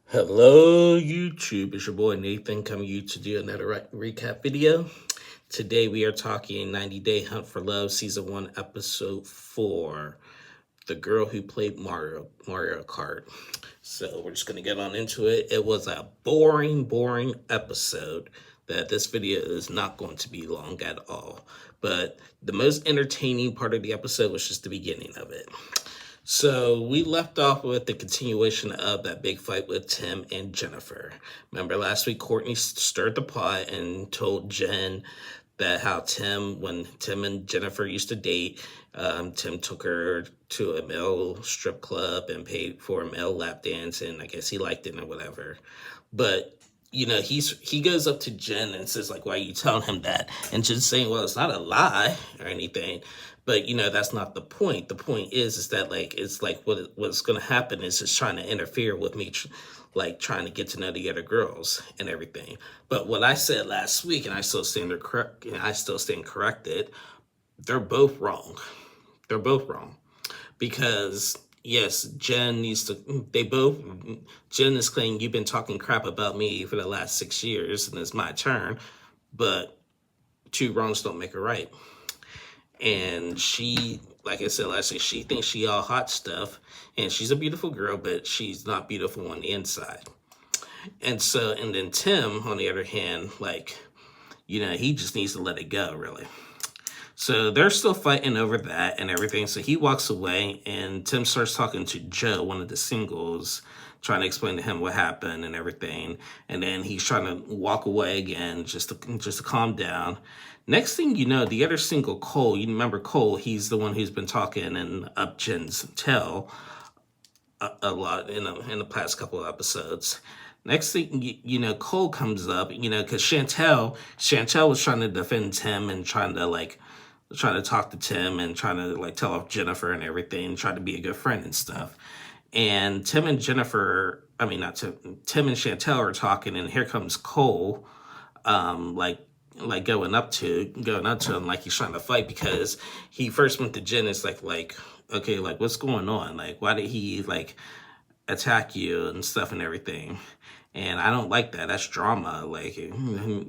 Hello, YouTube. It's your boy Nathan coming to you to do another recap video. Today we are talking 90 Day Hunt for Love Season 1 Episode 4. The girl who played Mario Kart. So we're just going to get on into it. It was a boring episode that this video is not going to be long at all. But the most entertaining part of the episode was just the beginning of it. So we left off with the continuation of that big fight with Tim and Jennifer. Remember last week Courtney stirred the pot and told Jen that how when Tim and Jennifer used to date, Tim took her to a male strip club and paid for a male lap dance, and I guess he liked it or whatever. But he goes up to Jen and says, like, why are you telling him that? And Jen's saying, well, it's not a lie or anything. But, that's not the point. The point is that, like, it's like what's going to happen is just trying to interfere with me, like, trying to get to know the other girls and everything. But what I said last week, and I still stand corrected, they're both wrong. They're both wrong. Because yes, Jen is claiming you've been talking crap about me for the last 6 years and it's my turn, but two wrongs don't make a right. And she, like I said last week, she thinks she all hot stuff, and she's a beautiful girl, but she's not beautiful on the inside. And then Tim, on the other hand, like, he just needs to let it go, really. So they're still fighting over that and everything. So he walks away, and Tim starts talking to Joe, one of the singles, trying to explain to him what happened and everything. And then he's trying to walk away again just to calm down. Next thing you know, the other single, Cole, you remember Cole, he's the one who's been talking and up Jen's tail a lot in the past couple of episodes. Next thing, Cole comes up, because Chantel was trying to defend Tim and trying to talk to Tim and trying to, like, tell off Jennifer and everything, try to be a good friend and stuff. And Tim and Tim and Chantel are talking, and here comes Cole, going up to him like he's trying to fight, because he first went to Jen. It's like, okay, like, what's going on? Like, why did he, like, attack you and stuff and everything? And I don't like that. That's drama. Like,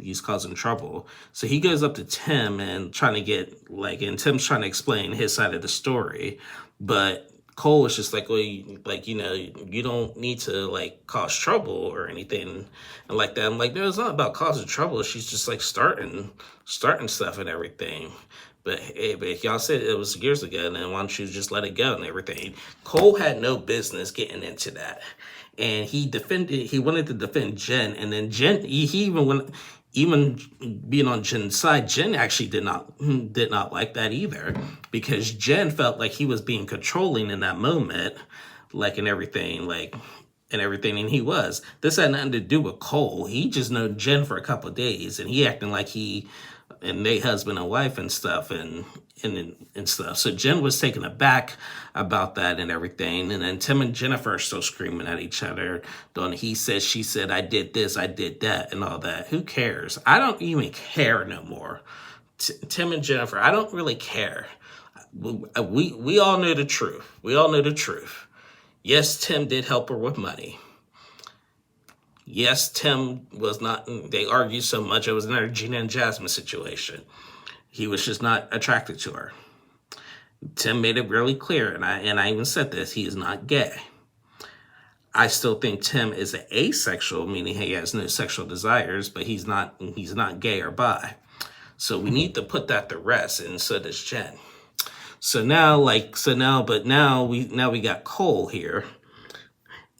he's causing trouble. So he goes up to Tim and and Tim's trying to explain his side of the story. But Cole is just like, well, you don't need to, like, cause trouble or anything and like that. I'm like, no, it's not about causing trouble. She's just, like, starting stuff and everything. But hey, if y'all said it was years ago, then why don't you just let it go and everything? Cole had no business getting into that. And he wanted to defend Jen, and then Jen, even being on Jen's side, Jen actually did not like that either, because Jen felt like he was being controlling in that moment, like, and everything, and he was. This had nothing to do with Cole. He just known Jen for a couple of days, and he acting like they husband and wife and stuff and stuff. So Jen was taken aback about that and everything. And then Tim and Jennifer are still screaming at each other, doing he said, she said, I did this, I did that, and all that. Who cares? I don't even care no more. Tim and Jennifer, I don't really care. We all know the truth. We all know the truth. Yes, Tim did help her with money. Yes, Tim was not, they argued so much, it was another Gina and Jasmine situation. He was just not attracted to her. Tim made it really clear, and I even said this, he is not gay. I still think Tim is asexual, meaning he has no sexual desires, but he's not gay or bi. So we need to put that to rest, and so does Jen. Now we got Cole here.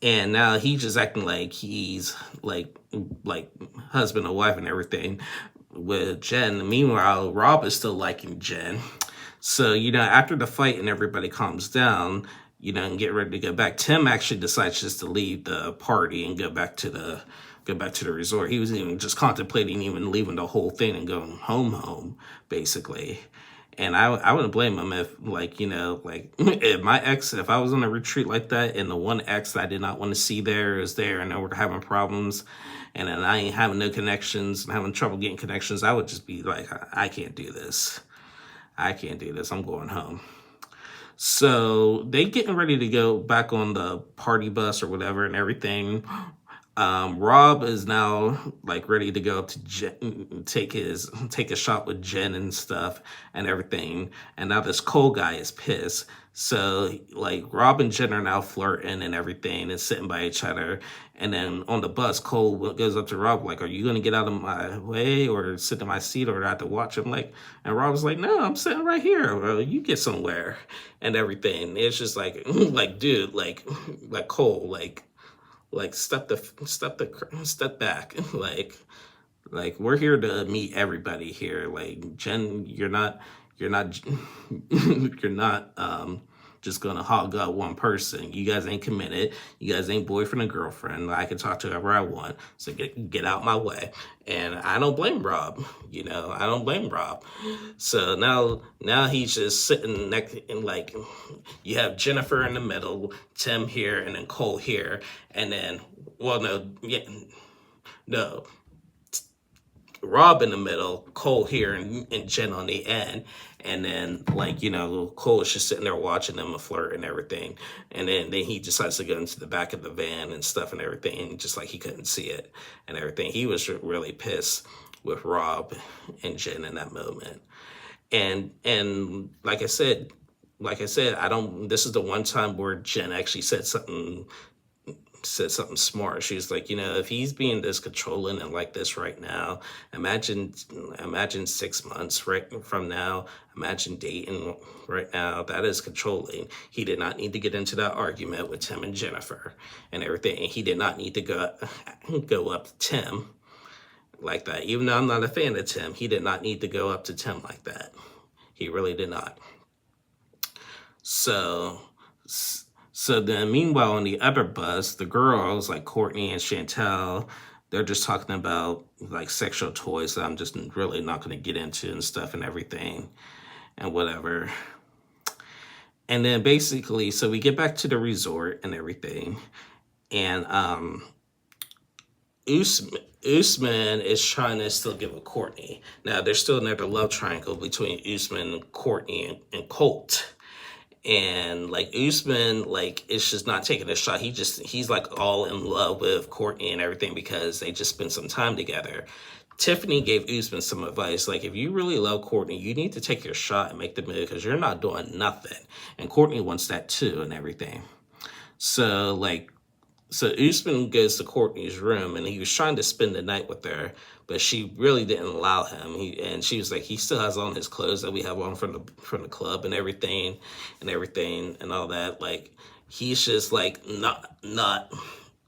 And now he's just acting like he's like husband and wife and everything with Jen. Meanwhile, Rob is still liking Jen. So, after the fight and everybody calms down, and get ready to go back, Tim actually decides just to leave the party and go back to the resort. He was even just contemplating even leaving the whole thing and going home, basically. And I wouldn't blame him if, if I was on a retreat like that and the one ex that I did not want to see there is there and we're having problems and then I ain't having no connections and having trouble getting connections, I would just be like, I can't do this. I'm going home. So they getting ready to go back on the party bus or whatever and everything. Rob is now like ready to go up to Jen, take a shot with Jen and stuff and everything. And now this Cole guy is pissed. So like Rob and Jen are now flirting and everything and sitting by each other. And then on the bus, Cole goes up to Rob like, "Are you gonna get out of my way or sit in my seat or do I have to watch him?" Like, and Rob's like, "No, I'm sitting right here. Well, you get somewhere," and everything. It's just like, like, dude, like Cole, like step back. Like we're here to meet everybody here. Like Jen, you're not you're not just gonna hog up one person. You guys ain't committed. You guys ain't boyfriend and girlfriend. I can talk to whoever I want. So get out my way. And I don't blame Rob. I don't blame Rob. So now he's just sitting next, and like you have Jennifer in the middle, Tim here, and then Cole here, and then no, Rob in the middle, Cole here, and Jen on the end. And then, like, Cole is just sitting there watching them flirt and everything. And then he decides to go into the back of the van and stuff and everything, just like he couldn't see it and everything. He was really pissed with Rob and Jen in that moment. And like I said, this is the one time where Jen actually said something smart. She was like, if he's being this controlling and like this right now, imagine 6 months right from now, imagine dating right now. That is controlling. He did not need to get into that argument with Tim and Jennifer and everything. And he did not need to go up to Tim like that. Even though I'm not a fan of Tim, he did not need to go up to Tim like that. He really did not. So then, meanwhile, on the other bus, the girls, like Courtney and Chantel, they're just talking about, like, sexual toys that I'm just really not going to get into and stuff and everything and whatever. And then, basically, so we get back to the resort and everything. And Usman is trying to still give a Courtney. Now, there's still another love triangle between Usman, Courtney, and Colt. And like Usman, like it's just not taking a shot. He's like all in love with Courtney and everything because they just spent some time together. Tiffany gave Usman some advice, like if you really love Courtney, you need to take your shot and make the move because you're not doing nothing. And Courtney wants that too and everything. So Usman goes to Courtney's room and he was trying to spend the night with her, but she really didn't allow him. And she was like, he still has on his clothes that we have on from the club and everything and all that. Like he's just like not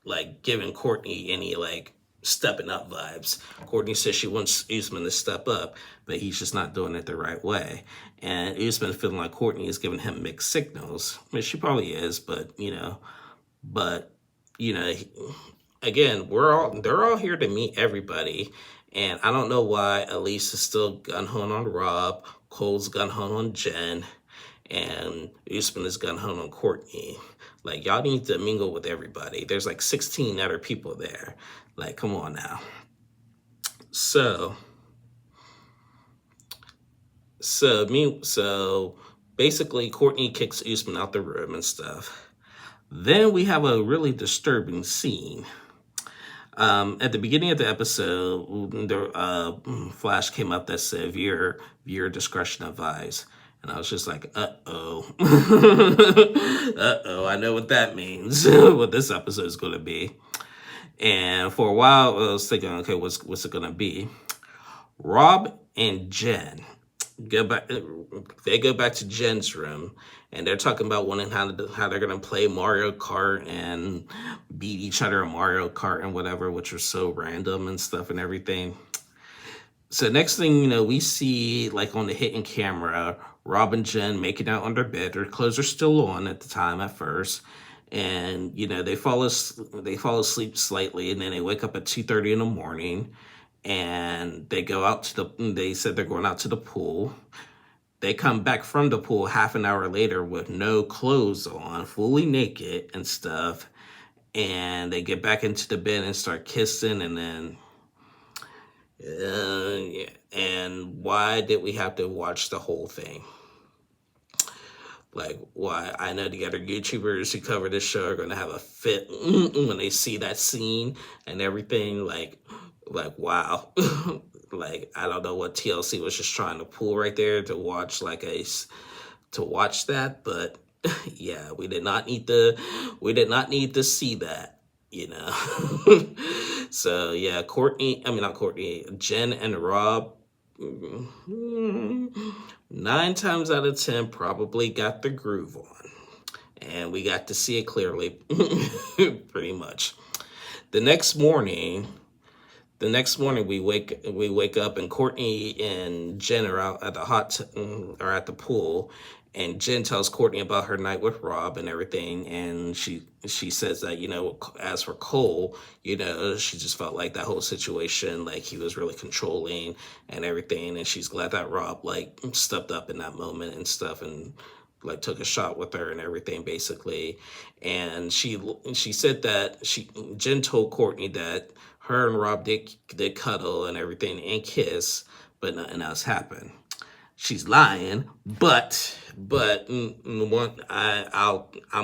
like giving Courtney any like stepping up vibes. Courtney says she wants Usman to step up, but he's just not doing it the right way. And Usman feeling like Courtney is giving him mixed signals. I mean, she probably is, but again, they're all here to meet everybody. And I don't know why Elise is still gun-ho on Rob, Cole's gun-ho on Jen, and Usman is gun-ho on Courtney. Like, y'all need to mingle with everybody. There's like 16 other people there. Like, come on now. So basically Courtney kicks Usman out the room and stuff. Then we have a really disturbing scene. At the beginning of the episode, the flash came up that said viewer discretion advised. And I was just like, uh-oh. Uh-oh, I know what that means, what this episode is going to be. And for a while, I was thinking, okay, what's it going to be? Rob and Jen go back to Jen's room, and they're talking about how they're gonna play Mario Kart and beat each other in Mario Kart and whatever, which was so random and stuff and everything. So next thing you know, we see like on the hidden camera, Rob and Jen making out on their bed. Their clothes are still on at the time at first. And they fall asleep slightly, and then they wake up at 2:30 in the morning. And they said they're going out to the pool. They come back from the pool half an hour later with no clothes on, fully naked and stuff. And they get back into the bed and start kissing. And then, and why did we have to watch the whole thing? Like, why I know the other YouTubers who cover this show are gonna have a fit when they see that scene and everything. Like wow. Like, I don't know what TLC was just trying to pull right there to watch to watch that, but yeah, we did not need to see that, you know. So yeah, not Courtney, Jen and Rob, mm, 9 times out of 10 probably got the groove on, and we got to see it clearly, pretty much. The next morning, we wake up and Courtney and Jen are out at are at the pool, and Jen tells Courtney about her night with Rob and everything, and she says that, as for Cole, she just felt like that whole situation, like he was really controlling and everything, and she's glad that Rob like stepped up in that moment and stuff, and like took a shot with her and everything, basically. And she said that Jen told Courtney that her and Rob did cuddle and everything and kiss, but nothing else happened. She's lying, but I'm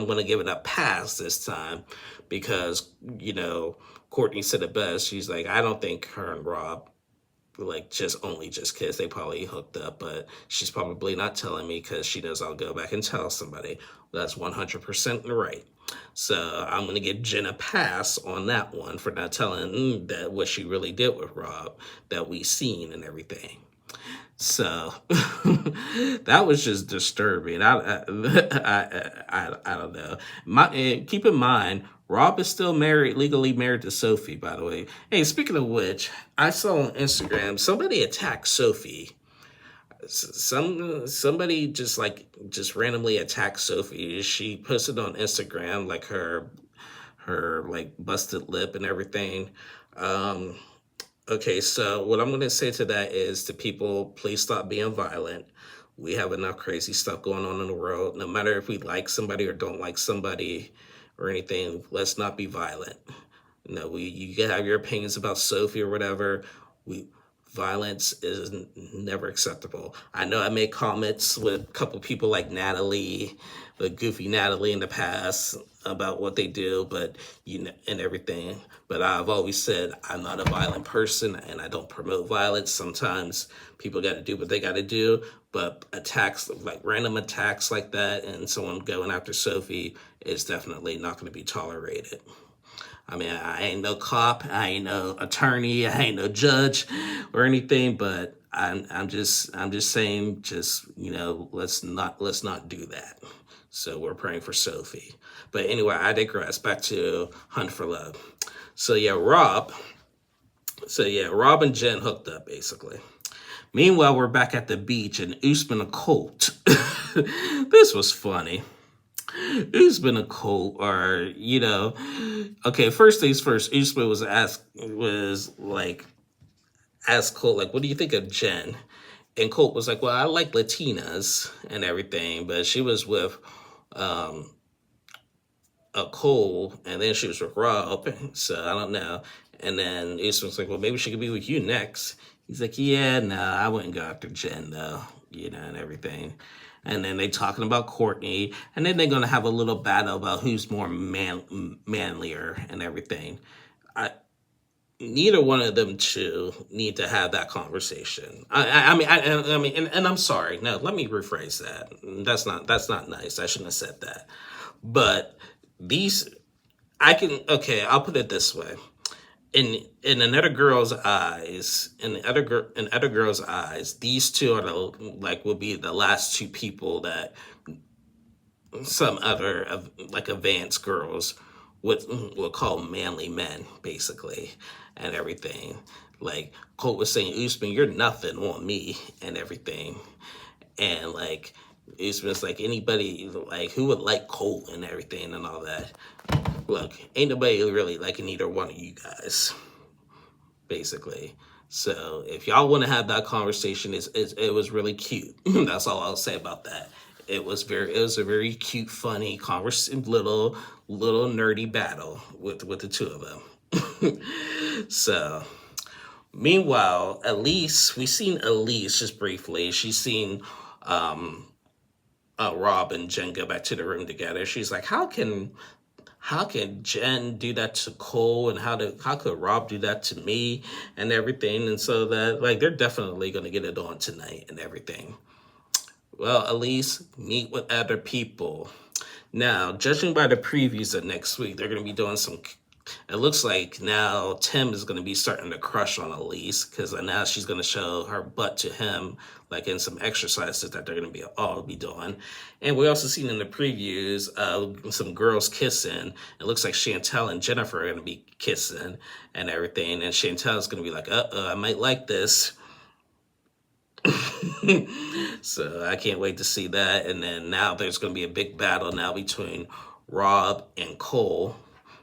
gonna give it a pass this time, because Courtney said it best. She's like, I don't think her and Rob like just kiss. They probably hooked up, but she's probably not telling me because she knows I'll go back and tell somebody. That's 100% right. So I'm gonna give Jen a pass on that one for not telling that what she really did with Rob that we seen and everything. So that was just disturbing. I don't know. Keep in mind, Rob is still legally married to Sophie, by the way. Hey, speaking of which, I saw on Instagram somebody attacked Sophie. Somebody just randomly attacked Sophie. She posted on Instagram like her like busted lip and everything. Okay, so what I'm going to say to that is to people, please stop being violent. We have enough crazy stuff going on in the world. No matter if we like somebody or don't like somebody or anything, let's not be violent. You can have your opinions about Sophie or whatever. Violence is never acceptable. I know I made comments with a couple people like Natalie, the goofy Natalie in the past, about what they do, but and everything. But I've always said I'm not a violent person and I don't promote violence. Sometimes people got to do what they got to do, but attacks, like random attacks like that, and someone going after Sophie is definitely not going to be tolerated. I mean, I ain't no cop, I ain't no attorney, I ain't no judge or anything, but I'm just saying, let's not do that. So we're praying for Sophie. But anyway, I digress. Back to Hunt for Love. So yeah, Rob and Jen hooked up basically. Meanwhile, we're back at the beach and Usman and Colt. This was funny. Usman and Colt are, okay, first things first, Usman asked Colt, like, what do you think of Jen? And Colt was like, well, I like Latinas and everything, but she was with a Cole, and then she was with Rob, so I don't know. And then Usman was like, well, maybe she could be with you next. He's like, yeah, no, I wouldn't go after Jen, though, and everything. And then they talking about Courtney, and then they're going to have a little battle about who's more manlier and everything. Neither one of them two need to have that conversation. I mean, I'm sorry. No, let me rephrase that. That's not nice. I shouldn't have said that. But I'll put it this way. In another girl's eyes, these two are will be the last two people that some other advanced girls would call manly men, basically, and everything. Like Colt was saying, Usman, you're nothing on me and everything, and Usman's like, anybody who would like Colt and everything and all that. Look, ain't nobody really liking either one of you guys, basically. So if y'all want to have that conversation, it was really cute. That's all I'll say about that. It was a very cute, funny little nerdy battle with the two of them. So meanwhile, we seen Elise just briefly. She's seen Rob and Jen go back to the room together. She's like, how can Jen do that to Cole, and how could Rob do that to me and everything? And so that, like, they're definitely gonna get it on tonight and everything. Well, Elise, meet with other people. Now, judging by the previews of next week, they're gonna be doing some. It looks like now Tim is going to be starting to crush on Elise, because now she's going to show her butt to him, like in some exercises that they're going to be all be doing. And we also seen in the previews some girls kissing. It looks like Chantel and Jennifer are going to be kissing and everything. And Chantel's going to be like, I might like this. So I can't wait to see that. And then now there's going to be a big battle now between Rob and Cole,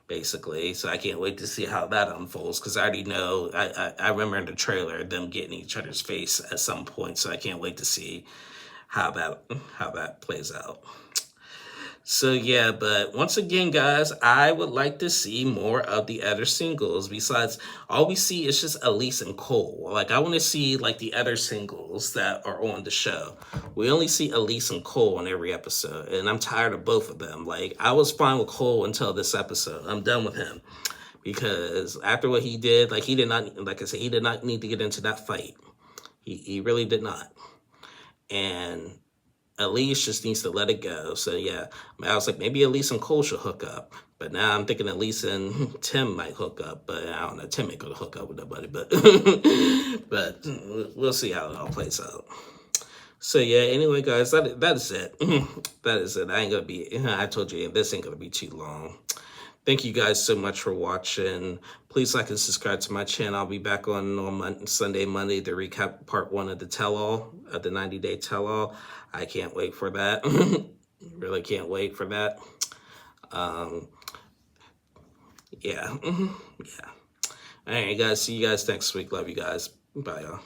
basically. So I can't wait to see how that unfolds, because I already know, I remember in the trailer them getting each other's face at some point. So I can't wait to see how that plays out. So yeah, but once again, guys, I would like to see more of the other singles. Besides, all we see is just Elise and Cole. Like, I want to see like the other singles that are on the show. We only see Elise and Cole on every episode, and I'm tired of both of them. Like, I was fine with Cole until this episode. I'm done with him, because after what he did, like, he did not, like I said, he did not need to get into that fight. He really did not. And Elise just needs to let it go. So yeah, I was like, maybe Elise and Cole should hook up. But now I'm thinking Elise and Tim might hook up. But I don't know, Tim ain't gonna hook up with nobody. But but we'll see how it all plays out. So yeah, anyway, guys, that is it. That is it. I told you, this ain't gonna be too long. Thank you guys so much for watching. Please like and subscribe to my channel. I'll be back on Sunday, Monday to recap part 1 of the tell-all, of the 90-day tell-all. I can't wait for that. Really can't wait for that. Yeah. Yeah. All right, guys. See you guys next week. Love you guys. Bye, y'all.